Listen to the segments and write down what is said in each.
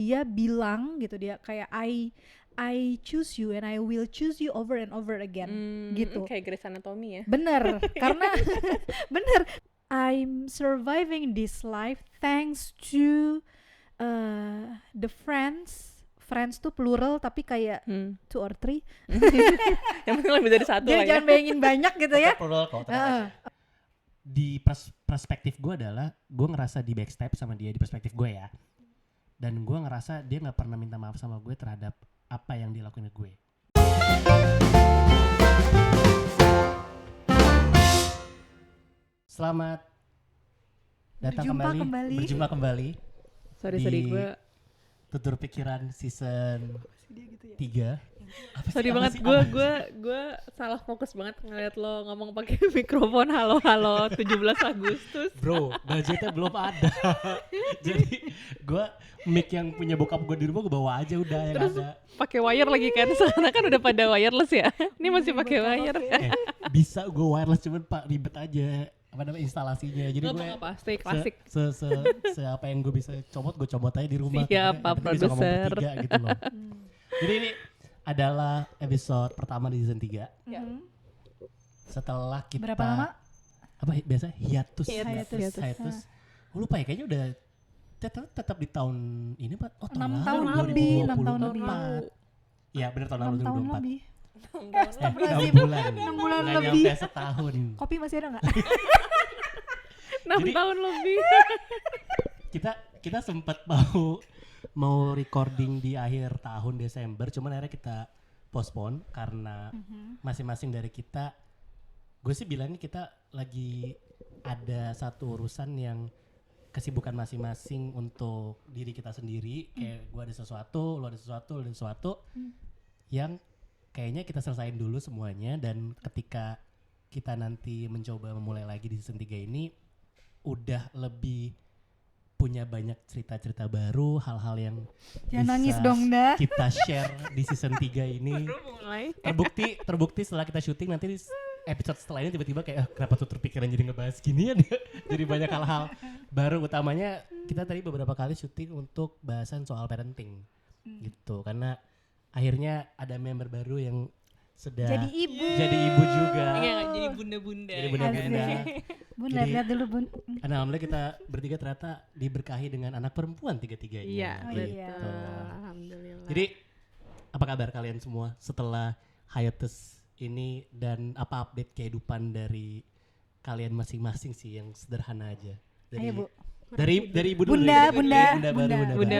dia bilang gitu, dia kayak I choose you and I will choose you over and over again gitu. Kayak Grey's Anatomy ya. Bener, karena bener, I'm surviving this life thanks to the friends tuh plural tapi kayak 2 or 3. Yang penting lebih dari satu lah ya. Jangan bayangin banyak gitu ya. Plural kok. Di perspektif gue adalah gue ngerasa di backstab sama dia, di perspektif gue ya, dan gue ngerasa dia nggak pernah minta maaf sama gue terhadap apa yang dilakuin ke gue. Selamat datang berjumpa kembali Sorry gue Tutur Pikiran season 3. Sorry banget, gue salah fokus banget ngeliat lo ngomong pakai mikrofon halo 17 Agustus. Bro, budgetnya belum ada. Jadi gue mic yang punya bokap gue di rumah gue bawa aja udah yang terus ada. Pakai wire lagi kan, sekarang kan udah pada wireless ya. Ini masih pakai wire. Bisa gue wireless cuman pak ribet aja apa namanya instalasinya. Jadi gue stay klasik. Se apa yang gue bisa gue comot aja di rumah. Siapa produser gitu loh. Jadi ini adalah episode pertama di season 3. Setelah kita Berapa lama? Apa biasa hiatus. Lupa ya, kayaknya udah tetap di tahun ini Pak. 6 tahun lebih. Iya benar, tahun lalu 6 tahun 2024. lebih. 6 bulan. 6 bulan Nggak lebih. nyampe setahun. Kopi masih ada nggak? 6 tahun lebih. Kita sempat mau recording di akhir tahun Desember, cuman akhirnya kita postpone karena masing-masing dari kita, gue sih bilangnya kita lagi ada satu urusan yang kesibukan masing-masing untuk diri kita sendiri. Kayak gue ada sesuatu, lo ada sesuatu yang kayaknya kita selesain dulu semuanya, dan ketika kita nanti mencoba memulai lagi di season 3 ini udah lebih punya banyak cerita-cerita baru, hal-hal yang Jangan bisa nangis dong dah. kita share di season 3 ini. Terbukti setelah kita syuting nanti di episode setelah ini tiba-tiba kayak kenapa tuh terpikiran jadi ngebahas ginian ya. Jadi banyak hal-hal baru, utamanya kita tadi beberapa kali syuting untuk bahasan soal parenting gitu, karena akhirnya ada member baru yang sudah Jadi ibu juga. Iya, jadi bunda-bunda. Bunda, lihat dulu bun. Alhamdulillah kita bertiga ternyata diberkahi dengan anak perempuan tiga-tiganya. Iya, gitu. Alhamdulillah. Jadi apa kabar kalian semua setelah hiatus ini, dan apa update kehidupan dari kalian masing-masing sih, yang sederhana aja. Ayo Bu. Dari ibu dulu. Bunda. Bunda.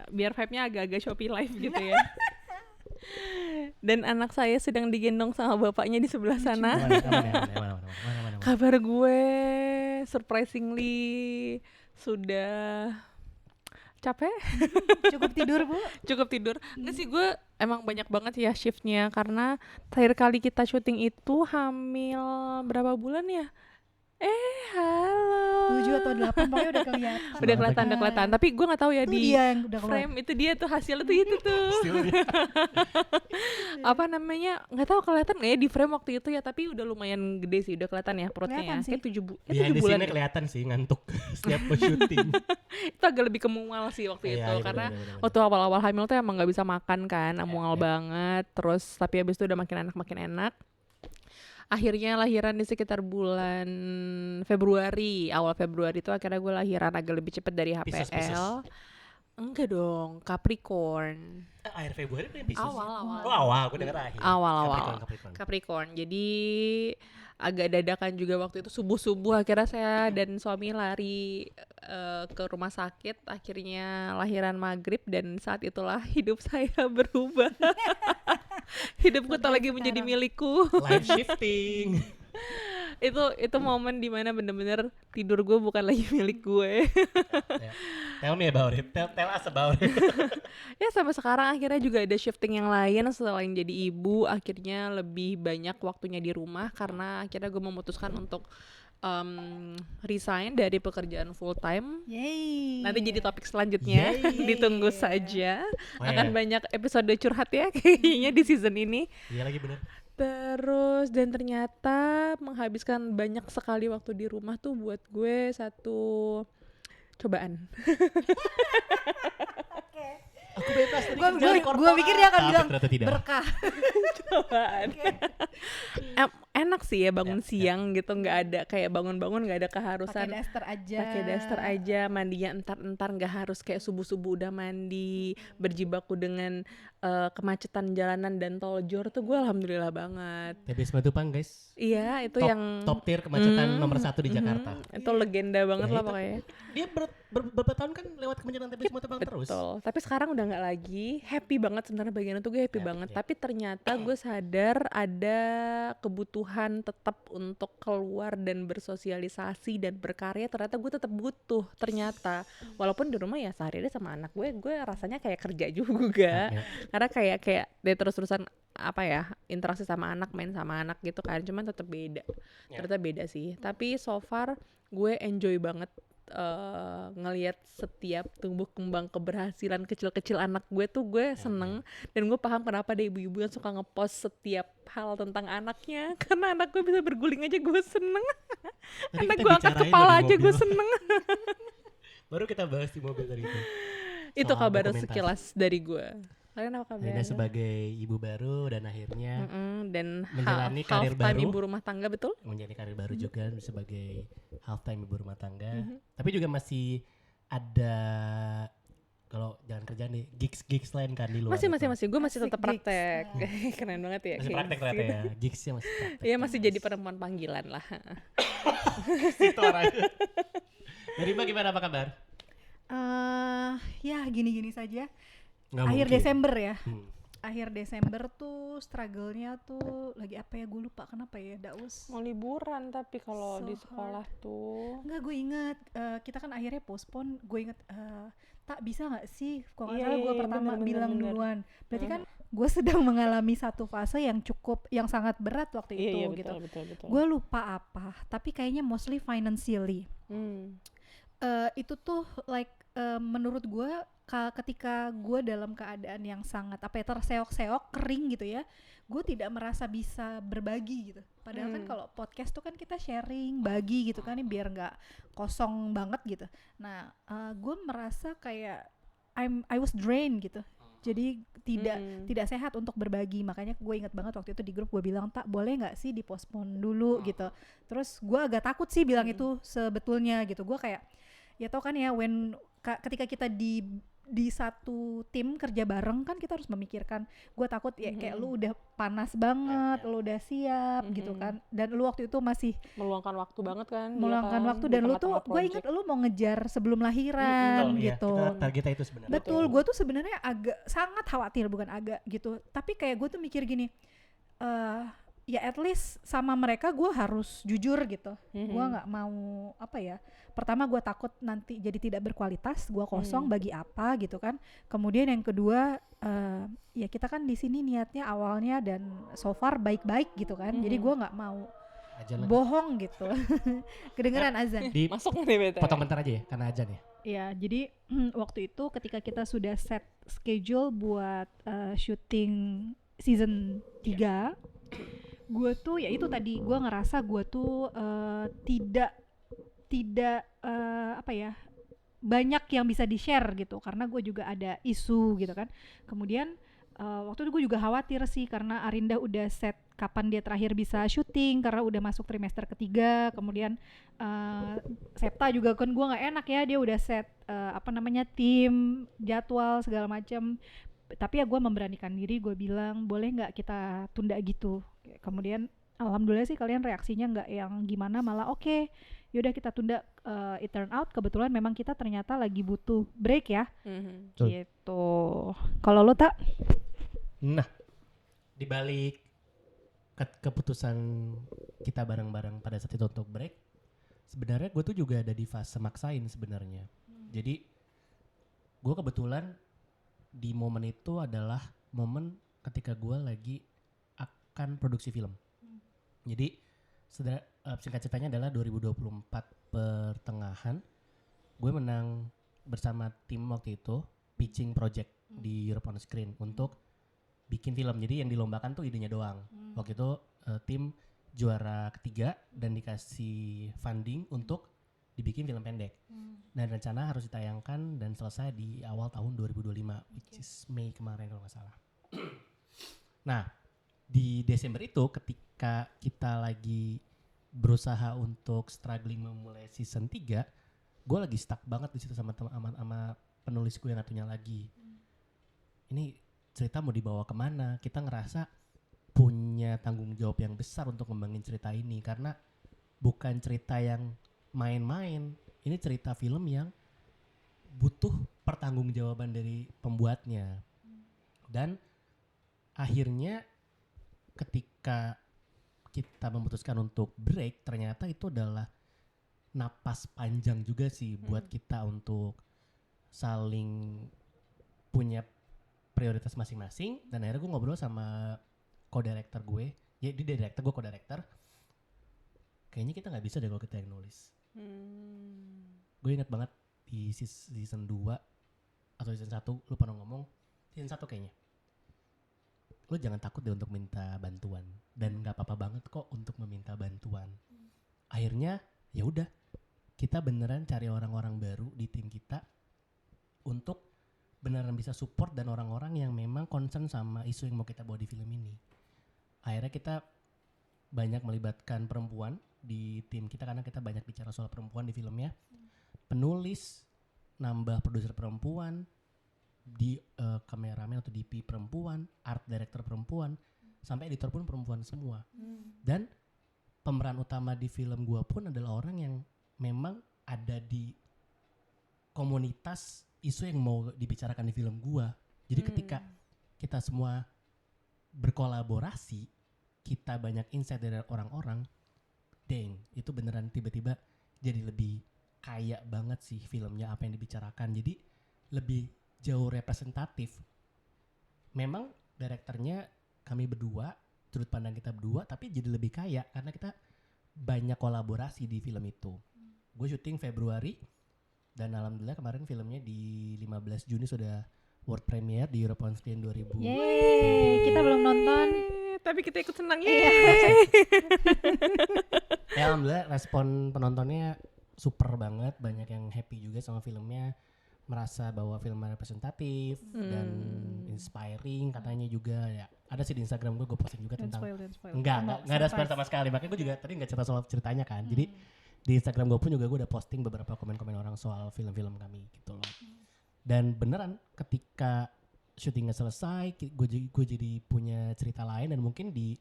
Biar vibe-nya agak-agak Shopee Live gitu ya. Dan anak saya sedang digendong sama bapaknya di sebelah sana. Mana. Kabar gue surprisingly sudah capek. Cukup tidur Bu. Cukup tidur. Enggak sih, gue emang banyak banget ya shiftnya, karena terakhir kali kita syuting itu hamil berapa bulan ya? Halo. 7 atau 8 pokoknya udah kelihatan. Udah kelihatan. Tapi gue nggak tahu ya itu di dia yang udah keluar. frame itu dia tuh hasilnya tuh itu tuh. Apa namanya? Nggak tahu kelihatan nggak ya di frame waktu itu ya, tapi udah lumayan gede sih, udah kelihatan ya perutnya Kelihatan ya. sih. Kayak 7 Behind the bulan. scene-nya kelihatan sih ngantuk setiap syuting. Itu agak lebih kemual sih waktu itu, Iya, karena bener. waktu awal-awal hamil tuh emang nggak bisa makan kan, mual banget. Terus tapi habis itu udah makin enak. Akhirnya lahiran di sekitar bulan Februari, awal Februari itu akhirnya gue lahiran agak lebih cepat dari HPL. Pisces. Enggak dong, Capricorn. Akhir Februari kan Pisces. Awal. Oh awal, aku denger akhir. Awal. Capricorn. Jadi agak dadakan juga waktu itu, subuh-subuh akhirnya saya dan suami lari ke rumah sakit. Akhirnya lahiran maghrib, dan saat itulah hidup saya berubah. Hidupku tak lagi menjadi milikku. Life shifting. itu momen dimana bener-bener tidur gue bukan lagi milik gue. Tell me about it. Tell us about it. Ya sampai sekarang akhirnya juga ada shifting yang lain. Selain jadi ibu, akhirnya lebih banyak waktunya di rumah, karena akhirnya gue memutuskan untuk resign dari pekerjaan full time. Yeay. Nanti jadi topik selanjutnya. Ditunggu saja. Akan banyak episode curhat ya kayaknya di season ini. Iya lagi bener. Terus dan ternyata menghabiskan banyak sekali waktu di rumah tuh buat gue satu cobaan. Oke. pas tadi kerja di korporat. Gue pikir dia akan Tapi bilang ternyata tidak. berkah. Cobaan. Enak sih ya bangun siang gitu, nggak ada kayak bangun-bangun nggak ada keharusan pakai daster aja, mandinya entar nggak harus kayak subuh-subuh udah mandi, berjibaku dengan kemacetan jalanan dan tol jor tuh gue alhamdulillah banget. TBS Matupang guys. Iya itu yang Top tier kemacetan nomor 1 di Jakarta. itu legenda banget Ya, lah itu. pokoknya. Dia beberapa tahun kan lewat kemacetan TBS Matupang terus. Betul. Tapi sekarang udah nggak lagi. Happy banget sebenarnya bagian itu gue happy banget. Tapi ternyata gue sadar ada kebutuhan tetap untuk keluar dan bersosialisasi dan berkarya. Ternyata gue tetap butuh. Ternyata walaupun di rumah ya sehari-hari sama anak gue rasanya kayak kerja juga. Ya. Karena kayak dia terus-terusan apa ya interaksi sama anak, main sama anak gitu kan. Cuman tetap beda. Ternyata beda sih. Tapi so far gue enjoy banget. Ngelihat setiap tumbuh kembang keberhasilan kecil-kecil anak gue tuh gue seneng. Dan gue paham kenapa ada ibu-ibu yang suka ngepost setiap hal tentang anaknya, karena anak gue bisa berguling aja gue seneng. Tadi Anak kita gue angkat bicarain kepala loh di aja gue mobil. seneng. Baru kita bahas di mobil tadi itu. Itu Soal kabar dokumentasi. sekilas dari gue. Kalian apa kabar? Akhirnya sebagai ibu baru dan akhirnya Dan menjalani karir half time baru. ibu rumah tangga, betul? menjadi karir baru juga sebagai half time ibu rumah tangga. Tapi juga masih ada kalau jangan kerja nih gigs lain kan di luar. Masih itu. gue masih Asik tetap praktek. Keren banget ya. Masih kayak praktek ternyata ya. Gigsnya masih praktek. Iya masih jadi perempuan panggilan lah. Situ orangnya. Dari Mbak gimana, apa kabar? Ya gini-gini saja. Nggak Akhir mungkin. Desember ya. Hmm. Akhir Desember tuh struggle-nya tuh lagi apa ya, gue lupa kenapa ya, Daus. Mau liburan tapi kalau So di sekolah tuh. Enggak, gue inget kita kan akhirnya postpone. Gue inget tak bisa nggak sih, kalau nggak Iya, salah gue iya, pertama bener, bilang bener. duluan. Berarti kan gue sedang mengalami satu fase yang sangat berat waktu itu Iya, gitu. betul. Gue lupa apa, tapi kayaknya mostly financially. Itu tuh like menurut gue ketika gue dalam keadaan yang sangat apa ya, terseok-seok, kering gitu ya, gue tidak merasa bisa berbagi gitu. Padahal kan kalau podcast tuh kan kita sharing, bagi gitu kan, biar nggak kosong banget gitu. Nah, gue merasa kayak I was drained gitu. Jadi tidak sehat untuk berbagi. Makanya gue ingat banget waktu itu di grup gue bilang, tak boleh nggak sih dipospon dulu gitu. Terus gue agak takut sih bilang itu sebetulnya gitu. Gue kayak ya tau kan ya, ketika kita di satu tim kerja bareng kan kita harus memikirkan, gue takut ya kayak lu udah panas banget, lu udah siap gitu kan, dan lu waktu itu masih Meluangkan waktu banget kan. meluangkan waktu, dan lu tuh gue inget lu mau ngejar sebelum lahiran Betul, gitu. ya, targetnya itu sebenarnya. Betul, gue tuh sebenarnya agak sangat khawatir, bukan agak gitu, tapi kayak gue tuh mikir gini, ya at least sama mereka gue harus jujur gitu. Gue nggak mau apa ya, pertama gue takut nanti jadi tidak berkualitas, gue kosong bagi apa gitu kan. Kemudian yang kedua ya kita kan di sini niatnya awalnya dan so far baik-baik gitu kan. Jadi gue nggak mau bohong gitu. Kedengeran azan. Masuk nih bete. Potong bentar aja ya karena ajan ya. Ya, jadi waktu itu ketika kita sudah set schedule buat syuting season 3, gue tuh ya itu tadi, gue ngerasa gue tuh tidak apa ya, banyak yang bisa di-share gitu, karena gue juga ada isu gitu kan. Kemudian waktu itu gue juga khawatir sih, karena Arinda udah set kapan dia terakhir bisa syuting karena udah masuk trimester ketiga. Kemudian Septa juga kan gue nggak enak ya, dia udah set tim, jadwal segala macam. Tapi ya gue memberanikan diri, gue bilang boleh nggak kita tunda gitu. Kemudian alhamdulillah sih kalian reaksinya nggak yang gimana, malah oke, yaudah kita tunda. It turn out kebetulan memang kita ternyata lagi butuh break ya. Gitu. Kalau lo tak? Nah, dibalik keputusan kita bareng-bareng pada saat itu untuk break, sebenarnya gue tuh juga ada di fase maksain sebenarnya. Jadi gue kebetulan di momen itu adalah momen ketika gue lagi akan produksi film. Jadi singkat ceritanya adalah 2024 pertengahan gue menang bersama tim waktu itu pitching project di Europe on Screen untuk bikin film. Jadi yang dilombakan tuh idenya doang. Waktu itu tim juara ketiga dan dikasih funding untuk dibikin film pendek. Dan rencana harus ditayangkan dan selesai di awal tahun 2025, which is Mei kemarin kalau nggak salah. Nah, di Desember itu ketika kita lagi berusaha untuk struggling memulai season 3, gue lagi stuck banget di situ sama penulis gue yang satunya lagi. Ini cerita mau dibawa kemana? Kita ngerasa punya tanggung jawab yang besar untuk ngembangin cerita ini karena bukan cerita yang main-main. Ini cerita film yang butuh pertanggungjawaban dari pembuatnya. Dan akhirnya ketika kita memutuskan untuk break, ternyata itu adalah napas panjang juga sih buat kita untuk saling punya prioritas masing-masing. Dan akhirnya gue ngobrol sama co-director gue, ya dia director, gue co-director. Kayaknya kita nggak bisa deh kalau kita yang nulis. Gue ingat banget di season 2 atau season 1 lu pernah ngomong, season 1 kayaknya, lu jangan takut deh untuk minta bantuan dan nggak apa-apa banget kok untuk meminta bantuan. Akhirnya ya udah, kita beneran cari orang-orang baru di tim kita untuk beneran bisa support dan orang-orang yang memang concern sama isu yang mau kita bawa di film ini. Akhirnya kita banyak melibatkan perempuan di tim kita karena kita banyak bicara soal perempuan di filmnya. Penulis, nambah produser perempuan, di kameramen atau DP perempuan, art director perempuan, sampai editor pun perempuan semua. Dan pemeran utama di film gua pun adalah orang yang memang ada di komunitas isu yang mau dibicarakan di film gua. Jadi ketika kita semua berkolaborasi, kita banyak insight dari orang-orang, deng, itu beneran tiba-tiba jadi lebih kaya banget sih filmnya apa yang dibicarakan. Jadi lebih jauh representatif. Memang direkturnya kami berdua, sudut pandang kita berdua, tapi jadi lebih kaya karena kita banyak kolaborasi di film itu. Gue syuting Februari dan alhamdulillah kemarin filmnya di 15 Juni sudah world premiere di European Screen 2000. Yeay, kita belum nonton. Tapi kita ikut senang Iya. Ya alhamdulillah respon penontonnya super banget, banyak yang happy juga sama filmnya, merasa bahwa filmnya representatif dan inspiring katanya juga ya. Ada sih di Instagram gue posting juga Dan tentang spoil. enggak ada spoiler sama sekali, makanya gue juga tadi nggak cerita soal ceritanya kan. Jadi di Instagram gue pun juga gue udah posting beberapa komen-komen orang soal film-film kami gitu loh. Dan beneran ketika syutingnya selesai, gue jadi punya cerita lain dan mungkin di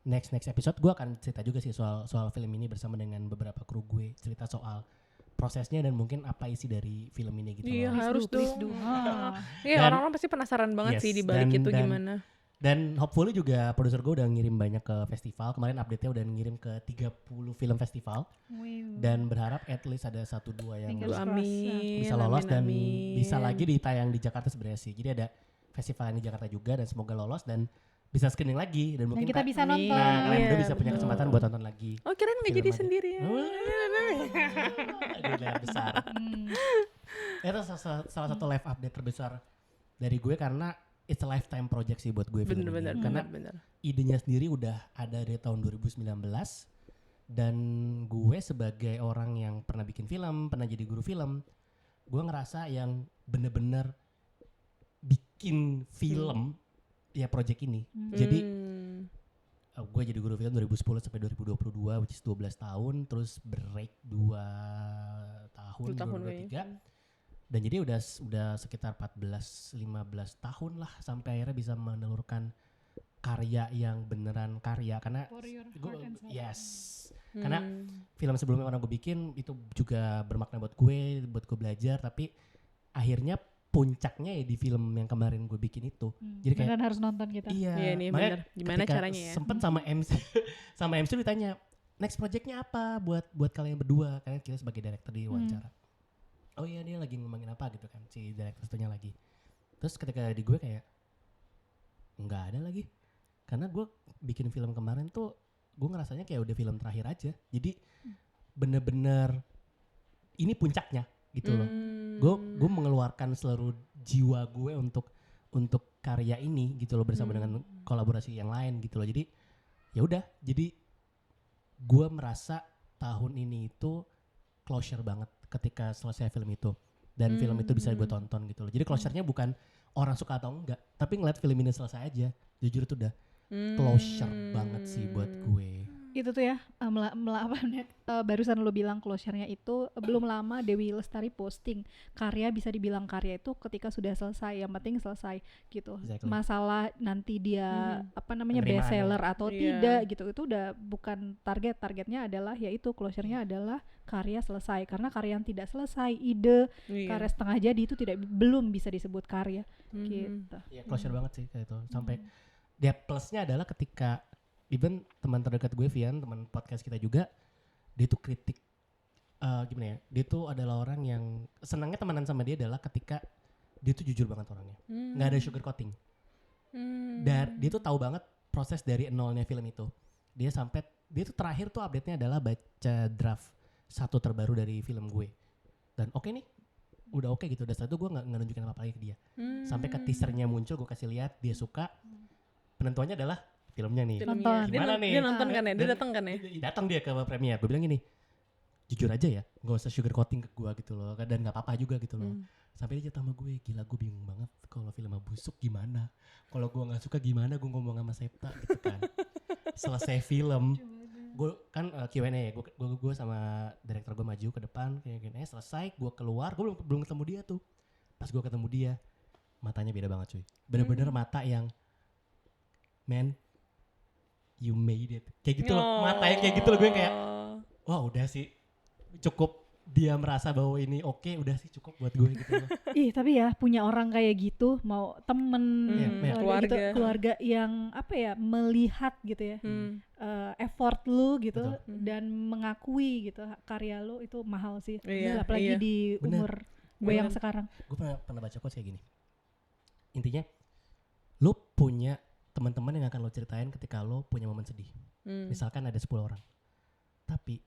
next episode gue akan cerita juga sih soal film ini bersama dengan beberapa kru gue, cerita soal prosesnya dan mungkin apa isi dari film ini gitu Iya, loh. harus Please dong. do. Iya, Dan- orang-orang pasti penasaran banget Yes, sih di balik itu dan- gimana. Dan hopefully juga produser gue udah ngirim banyak ke festival. Kemarin update-nya udah ngirim ke 30 film festival. Dan berharap at least ada 1-2 yang Fingers crossed. Amin. bisa lolos dan amin. bisa lagi ditayang di Jakarta sebenarnya sih. Jadi ada festival di Jakarta juga dan semoga lolos dan bisa screening lagi dan Dan mungkin kita bisa Amin. nonton. nah kalian Iya, berdua bisa punya betul. kesempatan buat nonton lagi. Oh, kirain nggak Film jadi aja. sendiri. Di layar besar. Itu salah satu live update terbesar dari gue karena it's a lifetime project sih buat gue film Bener-bener, ini. Karena bener-bener. idenya sendiri udah ada dari tahun 2019 dan gue sebagai orang yang pernah bikin film, pernah jadi guru film, gue ngerasa yang bener-bener bikin film ya project ini. Jadi gue jadi guru film 2010 sampai 2022 which is 12 tahun, terus break 2 tahun 2023. Dan jadi udah sekitar 14-15 tahun lah sampai akhirnya bisa menelurkan karya yang beneran karya karena yes. Karena film sebelumnya orang gue bikin itu juga bermakna buat gue belajar, tapi akhirnya puncaknya ya di film yang kemarin gue bikin itu. Jadi kayak Beneran harus nonton kita. Iya nih makanya bener. Gimana ketika caranya ya? sempet sama MC ditanya next projectnya apa buat kalian berdua, kalian kita sebagai director di wawancara. Oh iya dia lagi ngembangin apa gitu kan si director satunya lagi. Terus ketika di gue kayak nggak ada lagi karena gue bikin film kemarin tuh gue ngerasanya kayak udah film terakhir aja. Jadi bener-bener ini puncaknya gitu loh. Gue mengeluarkan seluruh jiwa gue untuk karya ini gitu loh bersama dengan kolaborasi yang lain gitu loh. Jadi ya udah, jadi gue merasa tahun ini itu closure banget ketika selesai film itu dan film itu bisa gue tonton gitu loh. Jadi closure-nya bukan orang suka atau enggak, tapi ngeliat film ini selesai aja. Jujur itu udah closure banget sih buat gue. Itu tuh ya, barusan lo bilang closure-nya itu belum lama Dewi Lestari posting karya bisa dibilang karya itu ketika sudah selesai, yang penting selesai gitu. Exactly. Masalah nanti dia Penerimaan best seller atau Iya. tidak gitu, itu udah bukan targetnya adalah yaitu closure-nya adalah karya selesai, karena karya yang tidak selesai, ide karya setengah jadi itu belum bisa disebut karya gitu. Ya closure banget sih kayak itu. Sampai dia plusnya adalah ketika even teman terdekat gue Vian, teman podcast kita juga, dia tuh kritik gimana ya, dia tuh adalah orang yang senangnya temenan sama dia adalah ketika dia tuh jujur banget orangnya, nggak ada sugar coating. Dan dia tuh tahu banget proses dari nolnya film itu. Dia tuh terakhir tuh update-nya adalah baca draft 1 terbaru dari film gue. Dan oke nih, udah oke gitu. Dan setelah itu gue nggak nunjukin apa-apa lagi ke dia. Sampai ke teasernya muncul, gue kasih lihat, dia suka. Penentuannya adalah filmnya nih. Nonton. Gimana nih? Dia nonton kan ya? Dia Dan- datang kan ya? Datang dia ke premier. Gue bilang gini, jujur aja ya, gak usah sugar coating ke gue gitu loh. Dan gak apa-apa juga gitu loh. Sampai dia cerita sama gue, gila gue bingung banget kalau filmnya busuk gimana. Kalau gue gak suka gimana, gue ngomong sama Septa gitu kan. Selesai film, gue kan Q&A, gue sama direktur gue maju ke depan, kayak gini, selesai, gue keluar, gue belum ketemu dia tuh. Pas gue ketemu dia, matanya beda banget cuy. Bener-bener mata yang, man, you made it. Kayak gitu loh, matanya kayak gitu loh, gue kayak, wah udah sih, cukup dia merasa bahwa ini oke, udah sih cukup buat gue gitu loh. Ih, tapi ya punya orang kayak gitu, mau temen, keluarga. gitu, keluarga yang melihat gitu ya, effort lu gitu. Betul. Dan mengakui gitu karya lu itu mahal sih. Iya, Apalagi iya. di Bener. umur gue yang sekarang. Gue pernah baca quotes kayak gini. Intinya, lo punya teman-teman yang akan lo ceritain ketika lo punya momen sedih. Misalkan ada 10 orang. Tapi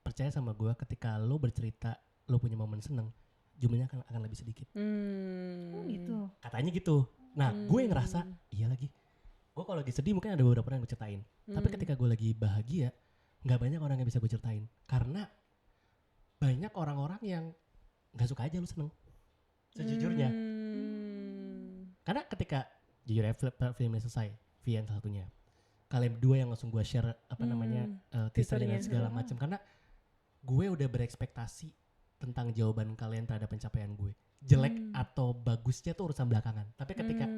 percaya sama gue, ketika lo bercerita lo punya momen seneng, jumlahnya akan lebih sedikit. Oh gitu. Katanya gitu. Nah, gue ngerasa iya lagi. Gue kalau lagi sedih mungkin ada beberapa orang yang gue ceritain. Tapi ketika gue lagi bahagia, nggak banyak orang yang bisa gue ceritain. Karena banyak orang-orang yang nggak suka aja lo seneng. Sejujurnya. Karena ketika jujur ya filmnya selesai, Vian salah satunya, kalian berdua yang langsung gue share teasernya dan segala macam, karena gue udah berekspektasi tentang jawaban kalian terhadap pencapaian gue. Jelek atau bagusnya tuh urusan belakangan. Tapi ketika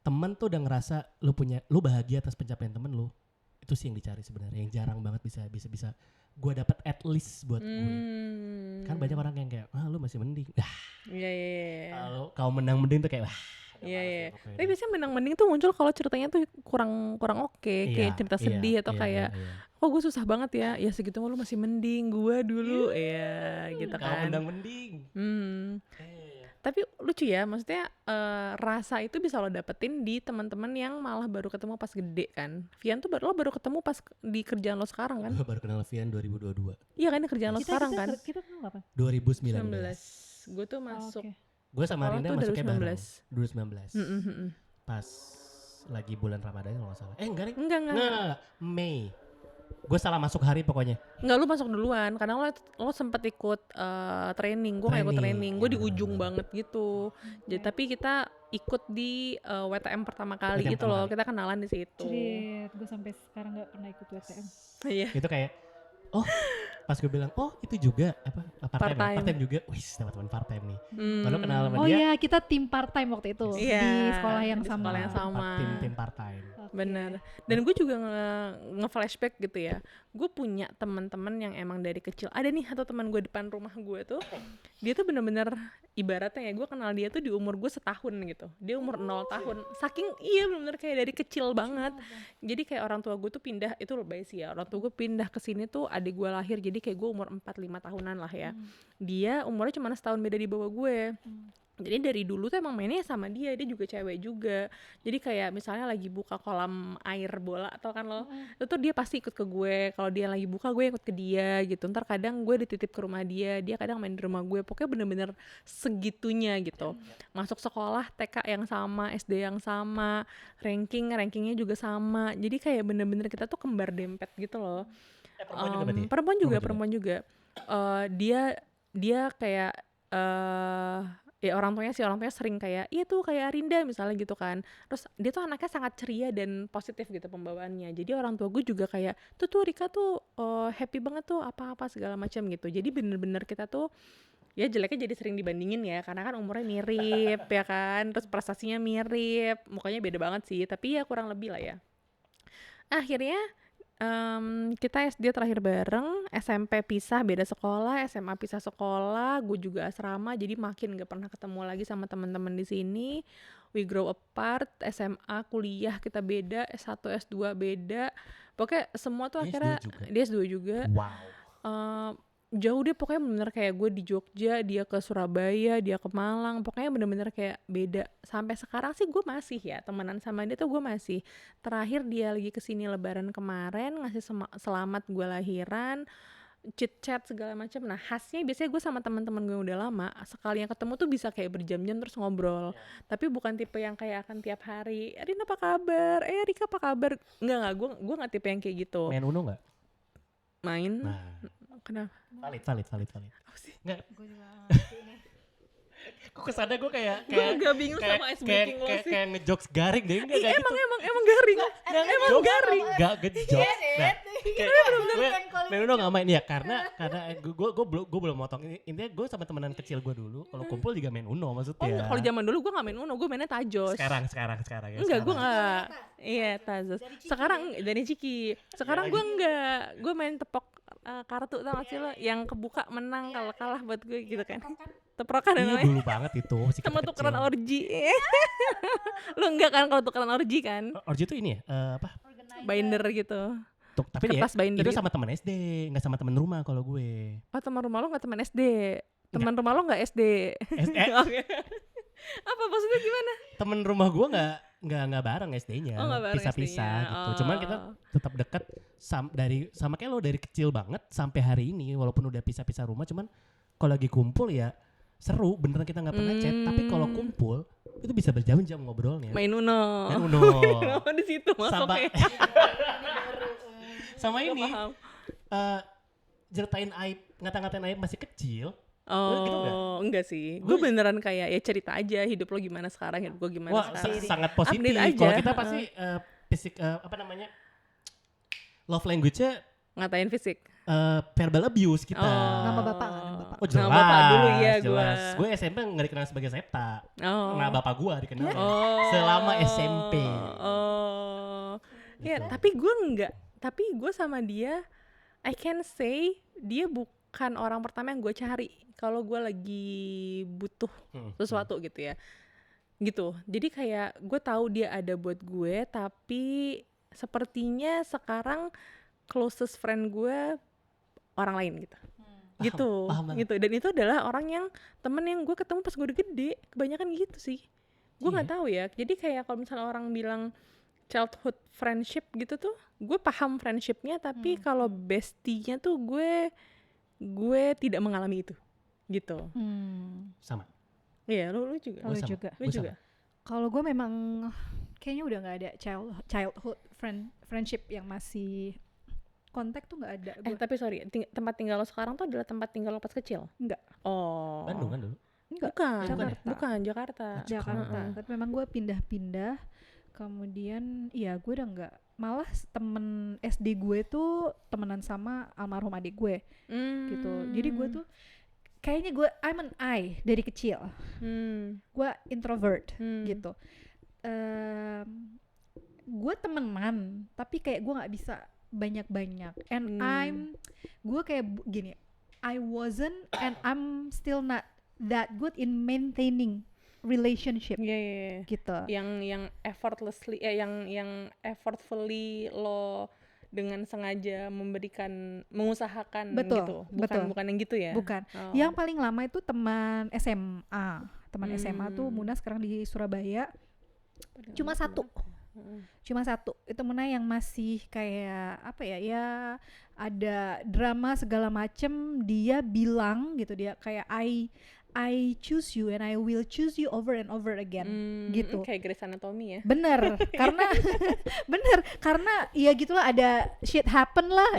temen tuh udah ngerasa lu bahagia atas pencapaian temen lu, itu sih yang dicari sebenarnya, yang jarang banget bisa gue dapat at least buat gue. Kan banyak orang yang kayak, lu masih mending. Iya. Kalau kau menang mending tuh kayak Iya. Tapi biasanya menang mending tuh muncul kalau ceritanya tuh kurang oke, kayak cerita sedih atau kayak kok gue susah banget ya. Ya segitu mah lu masih mending gua dulu. Iya, gitu Kau kan. menang mending. Tapi lucu ya, maksudnya rasa itu bisa lo dapetin di teman-teman yang malah baru ketemu pas gede kan. Vian tuh lo baru ketemu pas di kerjaan lo sekarang kan? Gue baru kenal Vian 2022. Iya kan, di kerjaan lo sekarang kan? Kita kenal kapan? 2019. Gue tuh masuk Oke. Gue sama sekolah Rinda tuh masuknya 2019. bareng 2019. Pas lagi bulan Ramadan kalau nggak salah. Enggak nih. Enggak. Mei. Gue salah masuk hari pokoknya. Enggak, lu masuk duluan karena lo sempet ikut training. Gue gak ikut training, gue di ujung banget gitu. Jadi tapi kita ikut di WTM pertama kali WTM gitu loh. pertama Kita kenalan di situ. Cerit, gue sampai sekarang gak pernah ikut WTM. Iya. Itu kayak, pas gue bilang, itu juga part-time juga. Wih, dapat teman part-time nih. Lalu kenal sama Oh dia. iya, kita tim part-time waktu itu. Iya, Di sekolah yang di sama. sekolah yang sama. Tim part-time. Oke. Bener. Dan gue juga nge-flashback gitu ya. Gue punya teman-teman yang emang dari kecil. Ada nih satu teman gue depan rumah gue tuh. Dia tuh bener-bener ibaratnya ya, gue kenal dia tuh di umur gue setahun gitu. Dia umur 0 tahun. Saking bener-bener kayak dari kecil banget. Jadi kayak orang tua gue tuh pindah, itu lebay sih ya. Orang tua gue pindah ke sini tuh adik gue lahir. Jadi kayak gue umur 4-5 tahunan lah ya. Dia umurnya cuma setahun beda di bawah gue. Jadi dari dulu tuh emang mainnya sama dia juga cewek juga. Jadi kayak misalnya lagi buka kolam air bola atau kan lo, itu tuh dia pasti ikut ke gue. Kalau dia lagi buka, gue ikut ke dia gitu. Ntar kadang gue dititip ke rumah dia kadang main di rumah gue. Pokoknya bener-bener segitunya gitu. Masuk sekolah TK yang sama, SD yang sama, rankingnya juga sama. Jadi kayak bener-bener kita tuh kembar dempet gitu loh. Perempuan juga berarti? Perempuan juga. dia kayak ya orang tuanya sering kayak iya tuh kayak Arinda misalnya gitu kan. Terus dia tuh anaknya sangat ceria dan positif gitu pembawaannya. Jadi orang tua gue juga kayak tuh Rika tuh happy banget tuh apa-apa segala macam gitu. Jadi bener-bener kita tuh ya jeleknya jadi sering dibandingin ya karena kan umurnya mirip ya kan. Terus prestasinya mirip, mukanya beda banget sih. Tapi ya kurang lebih lah ya. Akhirnya kita SD terakhir bareng, SMP pisah beda sekolah, SMA pisah sekolah, gue juga asrama, jadi makin gak pernah ketemu lagi sama teman-teman di sini. We grow apart, SMA, kuliah kita beda, S1, S2 beda. Pokoknya semua tuh Dia akhirnya S2 juga. dia S2 juga. Wow. Jauh deh pokoknya bener kayak gue di Jogja, dia ke Surabaya, dia ke Malang, pokoknya bener-bener kayak beda. Sampai sekarang sih gue masih ya temenan sama dia tuh gue masih. Terakhir dia lagi kesini lebaran kemarin ngasih selamat gue lahiran, chit chat segala macam. Nah khasnya biasanya gue sama teman-teman gue yang udah lama sekali yang ketemu tuh bisa kayak berjam-jam terus ngobrol. Tapi bukan tipe yang kayak akan tiap hari Rina apa kabar, Rika apa kabar, enggak gue nggak tipe yang kayak gitu. Main Uno nggak? Main. Nah, Kenapa? valid. Apa sih? Nggak, Gue juga ngerti nih. kok kesannya gue kayak Gue agak bingung sama ice breaking lo sih. kayak ngejokes garing deh, enggak Iya, gitu. emang garing. Emang garing. Gak ngejokes. Nah, gue main Uno gak main ya karena gue belum motong. Intinya gue sama temenan kecil gue dulu kalau kumpul juga main Uno maksudnya. Kalau zaman dulu gue gak main Uno, gue mainnya Tajos. Sekarang ya. Enggak, gue sekarang. gak. Iya, Tajos. Sekarang dari Ciki. Sekarang gue enggak. Gue main tepok kartu, tau gak sih lo? Yang kebuka menang, kalau kalah buat gue gitu kan. Teprokan Iya namanya. dulu banget itu masih Sama kecil. tukeran orji. Lo enggak kan kalau tukeran orji kan? Orji itu ini ya apa? Binder gitu. Tapi dia Kertas binder itu gitu. sama teman SD, nggak sama teman rumah kalau gue. Oh, teman rumah lo gak teman SD? Teman rumah lo gak SD? Oke. Apa maksudnya gimana? Temen rumah gue nggak bareng SD-nya, Oh, nggak bareng pisah-pisah SD-nya. gitu. Oh. Cuman kita tetap dekat sama kayak lo dari kecil banget sampai hari ini, walaupun udah pisah-pisah rumah. Cuman kalau lagi kumpul ya seru, beneran kita nggak pernah chat. Tapi kalau kumpul itu bisa berjam-jam ngobrolnya. Main Uno. Main Uno. Oh, di situ masuknya. Sama ini Paham. ceritain aib, ngata-ngatain aib masih kecil. Oh, gitu nggak? enggak sih. Gue beneran kayak ya cerita aja hidup lo gimana sekarang, hidup gue gimana Wah, sekarang. sangat positif. Update aja. Kalau kita pasti apa namanya? Love language-nya Ngatain fisik. verbal abuse kita. Nama bapak nggak? Nama bapak. Oh jelas. Nama bapak dulu ya jelas. gue. Gue SMP nggak dikenal sebagai Septa. Oh. Nah bapak gue dikenal Oh. selama SMP. Oh. Ya, Gitu. tapi gue enggak. Tapi gue sama dia, I can say dia bukan orang pertama yang gue cari kalau gue lagi butuh sesuatu gitu ya. Gitu. Jadi kayak gue tahu dia ada buat gue, tapi sepertinya sekarang closest friend gue orang lain gitu. Paham banget. Gitu. Dan itu adalah orang yang temen yang gue ketemu pas gue udah gede. Kebanyakan gitu sih. Gue nggak tahu ya. Jadi kayak kalau misalnya orang bilang childhood friendship gitu tuh, gue paham friendshipnya, tapi kalau bestie-nya tuh gue tidak mengalami itu. Gitu. Sama. Iya, lu juga. Lu Gua sama. juga. Lu Gua juga. Kalau gue memang kayaknya udah nggak ada childhood friendship yang masih kontak tuh nggak ada. Tapi sorry, tempat tinggal lo sekarang tuh adalah tempat tinggal lo pas kecil? Enggak. Oh. Bandung kan dulu. Enggak. Bukan, Jakarta. Jakarta. Jakarta. Tapi memang gue pindah-pindah. Kemudian ya gue udah nggak. Malah temen SD gue tuh temenan sama almarhum adik gue gitu. Jadi gue tuh kayaknya I'm an I dari kecil. Gue introvert gitu. Gue temenan tapi kayak gue nggak bisa banyak-banyak. And gue kayak gini, I wasn't and I'm still not that good in maintaining relationship. Iya. Gitu. Yang effortlessly, yang effortfully lo dengan sengaja mengusahakan Betul, gitu. betul. Bukan yang gitu ya? Bukan. Oh. Yang paling lama itu teman SMA. Teman SMA tuh Muna sekarang di Surabaya. Cuma satu. Itu Muna yang masih kayak apa ya? Ya ada drama segala macem. Dia bilang gitu, dia kayak I choose you and I will choose you over and over again gitu. Kayak Grey's Anatomy ya. Bener, karena ya gitulah, ada shit happen lah,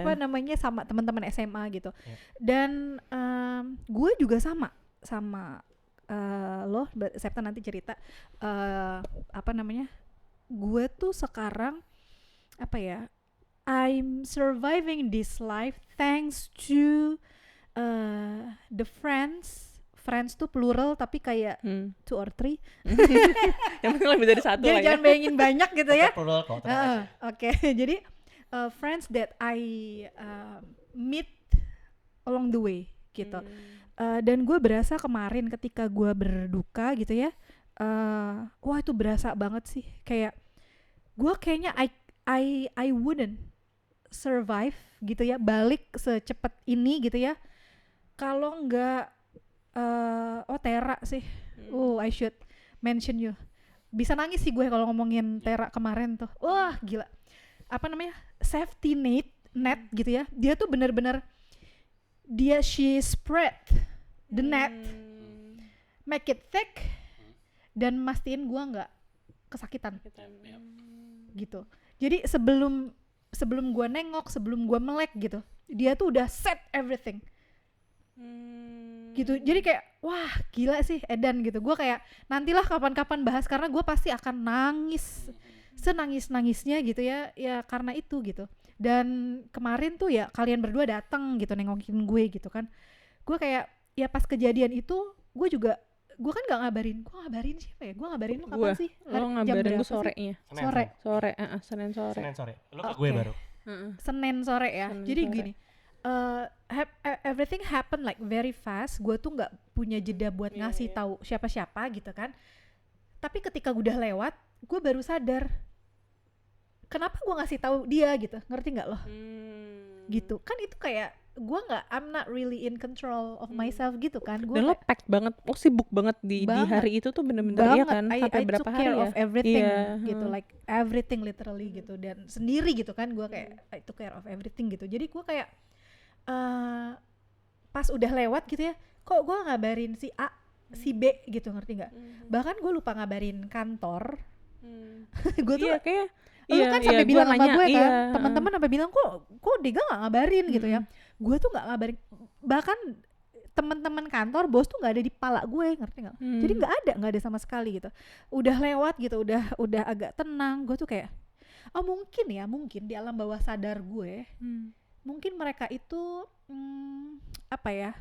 apa namanya, sama teman-teman SMA gitu. Dan gue juga sama lo, Septa nanti cerita, apa namanya, gue tuh sekarang apa ya, I'm surviving this life thanks to the friends tuh plural tapi kayak 2 or 3. Yang penting lebih dari satu lah ya. Jangan bayangin banyak gitu ya. Plural kok. Oke. Jadi friends that I meet along the way gitu. Dan gue berasa kemarin ketika gue berduka gitu ya, wah itu berasa banget sih. Kayak gue kayaknya I wouldn't survive gitu ya, balik secepat ini gitu ya, kalau nggak Tera sih. I should mention you. Bisa nangis sih gue kalau ngomongin Tera kemarin tuh. Wah gila. Apa namanya, safety net gitu ya. Dia tuh benar-benar she spread the net, make it thick, dan mastiin gue nggak kesakitan gitu. Jadi sebelum gue nengok, sebelum gue melek gitu, dia tuh udah set everything gitu. Jadi kayak wah gila sih Edan gitu. Gue kayak nantilah kapan-kapan bahas, karena gue pasti akan nangis senangis-nangisnya gitu ya karena itu gitu. Dan kemarin tuh ya kalian berdua datang gitu nengokin gue gitu kan. Gue kayak ya pas kejadian itu gue kan gak ngabarin siapa ya? Gue ngabarin lu kapan sih? Lo ngabarin gue sorenya. Senin sore. Lo ke gue baru. Senin sore ya. Senin Jadi sore. gini, everything happen like very fast. Gue tuh nggak punya jeda buat ngasih tahu siapa-siapa gitu kan. Tapi ketika udah lewat, gue baru sadar kenapa gue ngasih tahu dia gitu. Ngerti nggak lo? Gitu kan, itu kayak I'm not really in control of myself gitu kan. Dan lo packed banget, lo sibuk banget di hari itu tuh bener-bener ya kan, sampai berapa hari ya. I took care of everything gitu, like everything literally gitu, dan sendiri gitu kan. Gue kayak I took care of everything gitu. Jadi gue kayak pas udah lewat gitu ya, kok gue ngabarin si A, si B gitu, ngerti nggak? Bahkan gue lupa ngabarin kantor. Gue tuh kayak lu kan sampai bilang sama gue kan, teman-teman sampai bilang kok Dega nggak ngabarin gitu ya. Gue tuh nggak ngabarin, bahkan teman-teman kantor, bos tuh nggak ada di pala gue, ngerti nggak? Jadi nggak ada sama sekali gitu. Udah lewat gitu, udah agak tenang. Gue tuh kayak mungkin di alam bawah sadar gue, mungkin mereka itu apa ya,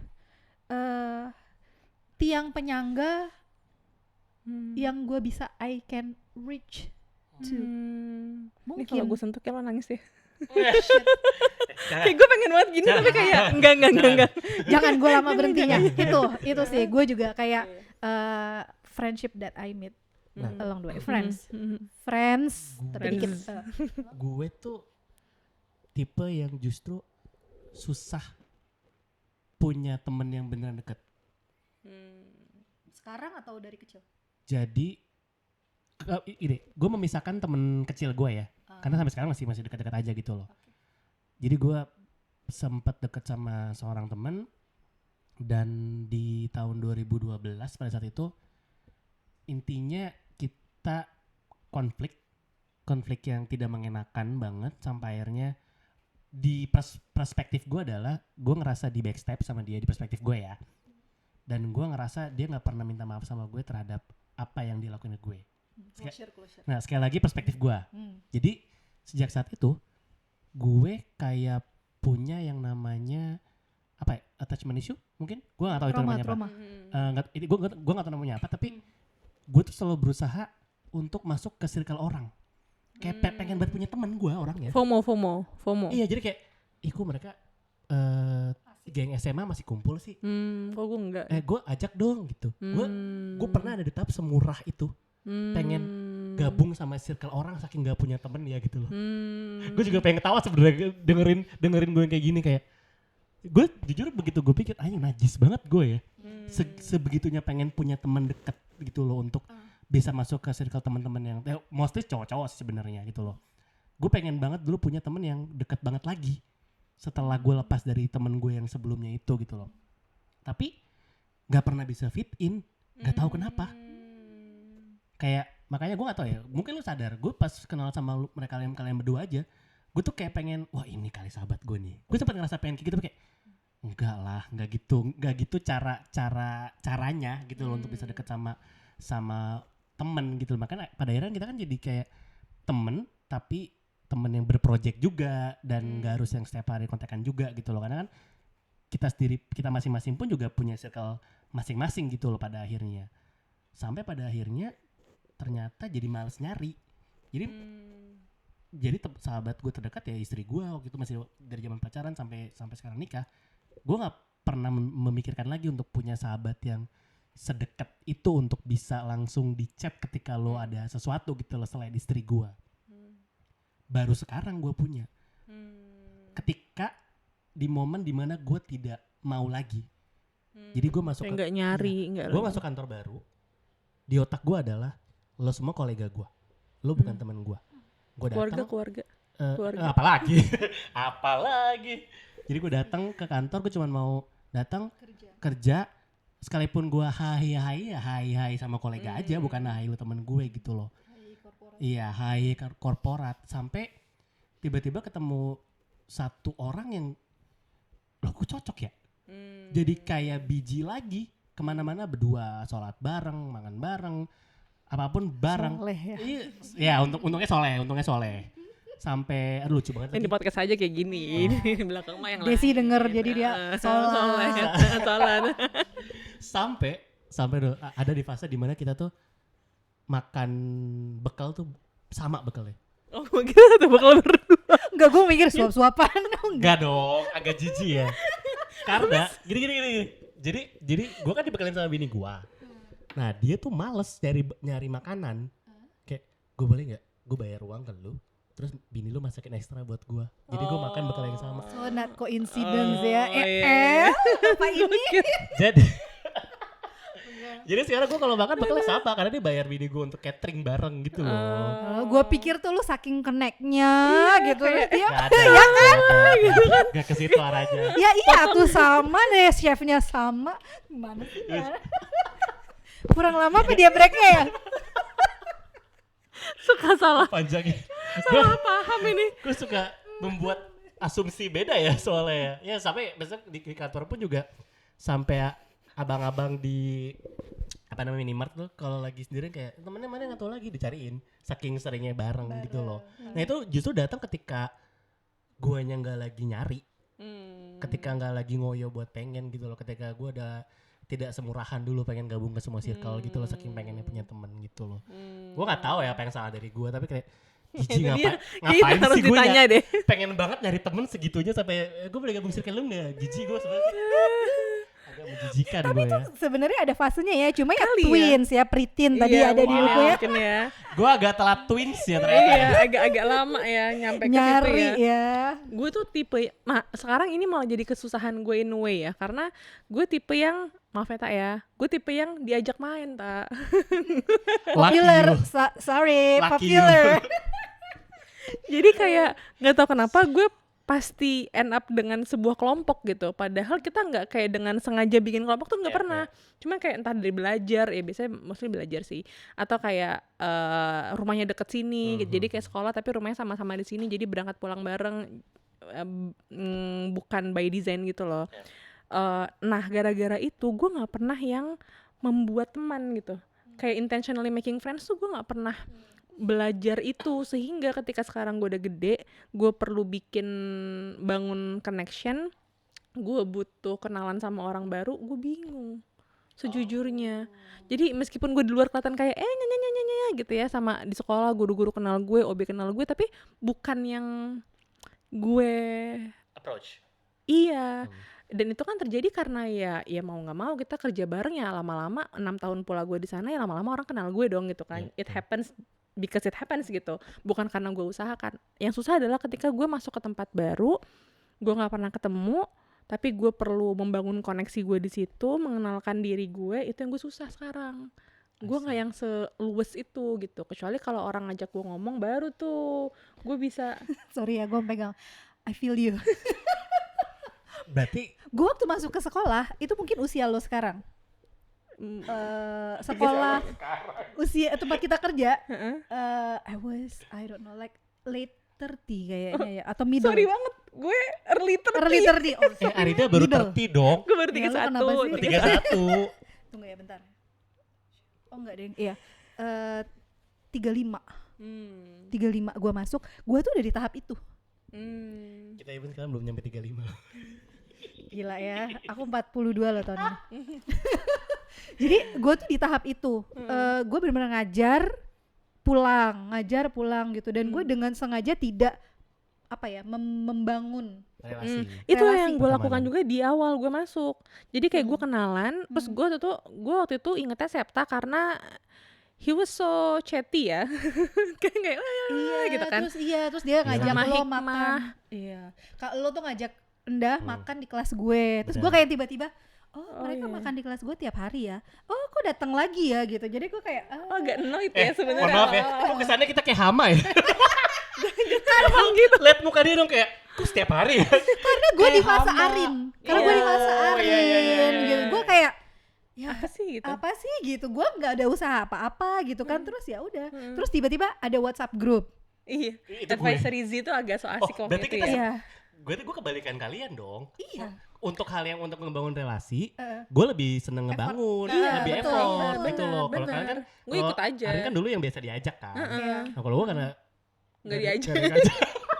tiang penyangga yang gue bisa I can reach to. Ini kalau gue sentuh kayak lo nangis deh. Jangan. Kayak gue pengen banget gini tapi kayak enggak. Jangan gue lama berhentinya. Itu sih gue juga kayak friendship that I meet along the way. Friends tapi dikit. Gue tuh tipe yang justru susah punya temen yang beneran deket. Sekarang atau dari kecil? Jadi ini gue memisahkan temen kecil gue ya, karena sampai sekarang masih dekat-dekat aja gitu loh. Jadi gue sempat deket sama seorang temen, dan di tahun 2012 pada saat itu intinya kita konflik yang tidak mengenakan banget, sampai akhirnya di perspektif gue adalah gue ngerasa di backstab sama dia, di perspektif gue ya, dan gue ngerasa dia nggak pernah minta maaf sama gue terhadap apa yang dilakuin ke gue. Closure. Nah sekali lagi perspektif gue. Jadi sejak saat itu gue kayak punya yang namanya apa ya, attachment issue mungkin, gue nggak tahu itu namanya apa. Gue nggak tahu namanya apa, tapi gue tuh selalu berusaha untuk masuk ke circle orang. Kayak pengen banget punya teman gue orangnya. FOMO. Iya, jadi kayak kok mereka geng SMA masih kumpul sih. Kok gue enggak? Gue ajak dong gitu. Gue pernah ada di tahap semurah itu. Pengen gabung sama circle orang saking gak punya temen ya gitu loh. Gue juga pengen ketawa sebenarnya dengerin gue yang kayak gini, kayak gue jujur begitu gue pikir najis banget gue ya. Sebegitunya pengen punya teman dekat gitu loh, untuk bisa masuk ke circle teman-teman yang mostly cowok-cowok sih sebenarnya gitu loh. Gue pengen banget dulu punya temen yang dekat banget lagi setelah gue lepas dari temen gue yang sebelumnya itu gitu loh. Tapi nggak pernah bisa fit in, nggak tahu kenapa. Kayak makanya gue nggak tahu ya, mungkin lu sadar, gue pas kenal sama kalian berdua aja, gue tuh kayak pengen, wah ini kali sahabat gue nih. Gue sempat ngerasa pengen kayak gitu, kayak enggak lah, nggak gitu caranya gitu loh untuk bisa deket sama temen gitu. Makanya pada akhirnya kita kan jadi kayak temen, tapi temen yang berproject juga, dan nggak harus yang setiap hari kontekan juga gitu loh. Karena kan kita masing-masing pun juga punya circle masing-masing gitu loh pada akhirnya. Sampai pada akhirnya ternyata jadi males nyari. Jadi sahabat gue terdekat ya istri gue, waktu itu masih dari zaman pacaran sampai sekarang nikah. Gue nggak pernah memikirkan lagi untuk punya sahabat yang sedekat itu untuk bisa langsung di chat ketika lo ada sesuatu gitu loh, selain istri gue. Baru sekarang gue punya. Ketika di momen dimana gue tidak mau lagi. Jadi gue masuk nggak nyari, gue masuk kantor baru. Di otak gue adalah lo semua kolega gue, lo bukan teman gue. Gue datang keluarga. apalagi. Jadi gue datang ke kantor, gue cuma mau datang kerja, sekalipun gue hai sama kolega aja, bukan hai lu temen gue gitu loh. Iya, hai korporat. Sampai tiba-tiba ketemu satu orang yang loh gue cocok ya. Jadi kayak biji lagi, kemana-mana berdua, sholat bareng, makan bareng, apapun bareng. Soleh ya. Iya, untungnya soleh. Sampai aduh lucu banget. Yang di podcast aja kayak gini. Di belakang mah yang lain. Desi denger jadi dia Soleh. Sampai ada di fase dimana kita tuh makan bekal tuh sama bekalnya. Oh kita tuh bakal berdua. Enggak, gue mikir suap-suapan. Enggak dong, agak jijik ya. Karena gini. Jadi gue kan dibekalin sama bini gue. Nah dia tuh males nyari makanan. Kayak gue boleh nggak? Gue bayar uang ke lu, terus bini lu masakin ekstra buat gue. Jadi gue makan bekal yang sama. So not coincidence ya. Apa ini? Jadi sekarang gue kalau makan bekalnya sama, karena dia bayar bini gue untuk catering bareng gitu loh. Gue pikir tuh lu saking connect-nya gitu. Dia Gak ada. Gak ke situ arahnya. ya iya tuh sama deh, chefnya sama. Gimana sih ya? Kurang lama apa dia breaknya ya? Suka salah paham ini. Gue suka membuat asumsi beda ya soalnya ya. Sampai biasanya di kantor pun juga sampai abang-abang di minimart tuh kalau lagi sendiri kayak temennya mana nggak tahu lagi, dicariin saking seringnya bareng gitu loh. Nah itu justru datang ketika guanya nggak lagi nyari, ketika nggak lagi ngoyo buat pengen gitu loh, ketika gua ada tidak semurahan dulu pengen gabung ke semua circle gitu loh, saking pengennya punya temen gitu loh. Gua nggak tahu ya apa yang salah dari gua, tapi kayak ngapain sih gue pengen banget nyari temen segitunya sampai gue boleh gabung circle lu nggak? Jijik gue sebenarnya. Agak menjijikan gue ya. Sebenarnya ada fasenya ya, cuma ya twins ya, preteen tadi ada di buku ya. Gue agak telat twins ya ternyata. Iya, agak lama ya nyampe ke situ ya. Gue tuh tipe, sekarang ini malah jadi kesusahan gue in a way ya, karena gue tipe yang, maaf ya Tak ya, gue tipe yang diajak main Tak. Popular, popular. Jadi kayak nggak tahu kenapa gue pasti end up dengan sebuah kelompok gitu, padahal kita nggak kayak dengan sengaja bikin kelompok tuh nggak pernah. Cuma kayak entah dari belajar ya, biasanya mostly belajar sih, atau kayak rumahnya deket sini gitu. Jadi kayak sekolah tapi rumahnya sama-sama di sini, jadi berangkat pulang bareng, bukan by design gitu loh. Nah gara-gara itu gue nggak pernah yang membuat teman gitu, kayak intentionally making friends tuh gue nggak pernah belajar itu, sehingga ketika sekarang gue udah gede, gue perlu bangun connection, gue butuh kenalan sama orang baru, gue bingung sejujurnya. Jadi meskipun gue di luar kelihatan kayak nyanyi gitu ya, sama di sekolah guru-guru kenal gue, OB kenal gue, tapi bukan yang gue approach. Iya. Dan itu kan terjadi karena ya mau nggak mau kita kerja bareng ya, lama-lama 6 tahun pula gue di sana ya, lama-lama orang kenal gue dong gitu kan. It happens because it happens gitu, bukan karena gue usahakan. Yang susah adalah ketika gue masuk ke tempat baru, gue nggak pernah ketemu, tapi gue perlu membangun koneksi gue di situ, mengenalkan diri gue, itu yang gue susah sekarang. Gue nggak yang seluwes itu gitu, kecuali kalau orang ngajak gue ngomong baru tuh gue bisa. Sorry ya gue pegang, I feel you. Berarti gue waktu masuk ke sekolah itu mungkin usia lo sekarang. sekolah usia tempat kita kerja, I don't know like late 30 kayaknya ya, atau middle. Sorry banget, gue early 30. Early 30. Oh, Arita baru middle. 30 dong. Gue baru Ya, lu kenapa 31. sih? 31. Tunggu ya bentar. Oh enggak deh. Iya. 35. 35 gua masuk. Gua tuh udah di tahap itu. Kita even sekarang belum nyampe 35. Gila ya. Aku 42 loh tahun ini. Jadi gua tuh di tahap itu. Gua benar-benar ngajar pulang gitu, dan gue dengan sengaja tidak membangun Relasi. Itu Relasi. yang gue lakukan Pertemanan. juga di awal gue masuk. Jadi kayak gue kenalan, terus gue waktu itu ingetnya Septa karena he was so chatty ya. kayak gitu kan. Terus dia ngajak Sama lo hikmah. makan. Iya. Kak lo tuh ngajak Endah makan di kelas gue. Terus gue kayak tiba-tiba mereka makan di kelas gue tiap hari ya. Oh, kok datang lagi ya gitu. Jadi gue kayak Agak annoyed ya sebenarnya. Mohon maaf ya, kok kesannya kita kayak hama ya? Emang gitu. Lihat muka dia dong kayak, kok setiap hari ya? karena gue di Kayak fase hama. Arin. Karena gue di fase Oh, Arin iya. gitu. Gue kayak ya Apa sih gitu? apa sih gitu. Gue nggak ada usaha apa-apa gitu kan. Terus ya udah. Terus tiba-tiba ada WhatsApp group. Iya. Itu gue. Advisory Z itu agak so asik waktu berarti itu kita ya. Iya. Gue kebalikan kalian dong. Iya. Untuk hal yang untuk membangun relasi, gue lebih seneng ngebangun, Iya, lebih betul, effort betul, gitu loh. Kalau bener. kalian kan, Gue ikut aja. Arin kan dulu yang biasa diajak kan. Iya. Nah kalau gue karena Nggak diajak.